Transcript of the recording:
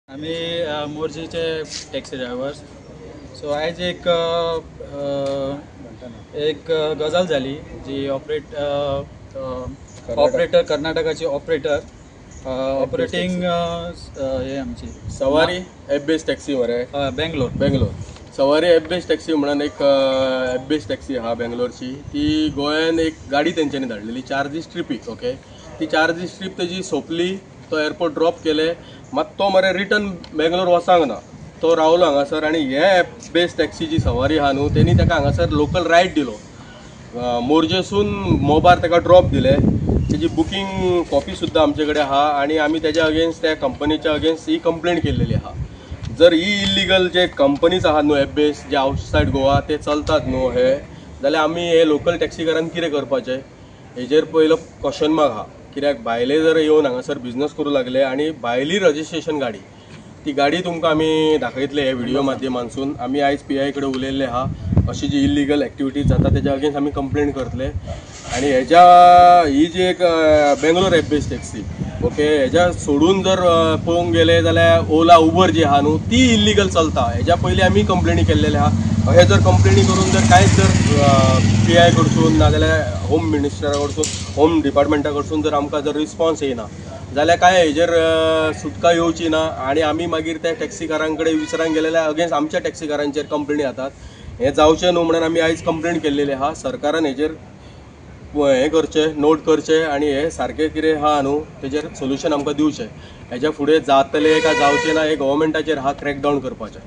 आम्ही मोर्जीचे taxi drivers. So आयज एक गजाल झाली जी ऑपरेटर कर्नाटकाची ऑपरेटिंग हे आमची सवारी ॲप बेस्ड टॅक्सी मरे बेंगलोर सवारी ॲप बेस्ड टॅक्सी म्हणून एक ॲप बेस्ड टॅक्सी हा बेंगलोरची. ती गोंयान एक गाडी तेंच्यांनी धाडलेली 4 दीस ट्रिपीक. ओके, ती 4 दीस ट्रीप तेजी सोंपली, तो एअरपोर्ट ड्रॉप केले, मात तो मरे रिटर्न बेंगलोर वचांक ना, तो रावलो हांगासर. आनी हे ॲप बेस्ड टॅक्सी जी सवारी आहा न्हू, तेणी ताका हांगासर लोकल रायड दिलो. मोर्जेसून मोबार ताका ड्रॉप दिले. तेजी बुकींग कॉपी सुद्दां आमचे कडेन आहा आनी आमी तेज्या अगेन्स्ट त्या कंपनीच्या अगेन्स्ट ही कंप्लेंट केल्लेली आहा. जर ही इल्लिगल जे कंपनीज आहात न्हू ॲप बेस्ड जे आउटसायड गोवा ते चलतात न्हू हे, जाल्यार आमी हे लोकल टॅक्सीकारांक कितें करपाचें हेजेर पयलो क्वेश्चन मार्क आहा. कित्याक भायले जर येवन हांगासर बिझनस करूं लागले आनी भायली रजिस्ट्रेशन गाडी, ती गाडी तुमकां आमी दाखयतले हे व्हिडिओ माध्यमांतसून. आमी आयज PI कडेन उलयल्ले आहा, अशी जी इल्लिगल एक्टिविटीज जाता तेज्या अगेन्स्ट आमी कंप्लेंट करतले. आनी ही जी एक Bangalore app based taxi, okay, हेज्या सोडून जर पळोवंक गेले जाल्यार ओला उबर जी आहा न्हू ती इल्लिगल चलता. हेज्या पयलीं आमी कंप्लेनी केल्लेले आहा. हे जर कंप्लेनी करून जर कांयच जर PI कडसून नाजाल्यार होम मिनिस्टरा कडसून, होम डिपार्टमेंटा कडसून जर आमकां जर रिस्पॉन्स येना जाल्यार काय हेजेर सुटका येवची ना आनी आमी मागीर त्या टॅक्सीकारां कडेन विचारांक गेलेल्या अगेन्स्ट आमच्या टॅक्सीकारांचेर कंप्लेनी जातात. हें जावचें न्हू म्हणून आमी आयज कंप्लेंट केल्लेली आहा. सरकारान हेजेर हें करचें, नोट करचें आनी हें सारकें कितें आहा न्हू तेजेर सोल्युशन आमकां दिवचें. हेज्या फुडें जातलें काय जावचें ना हे गव्हर्मेंटाचेर हा क्रॅकडावन करपाचें.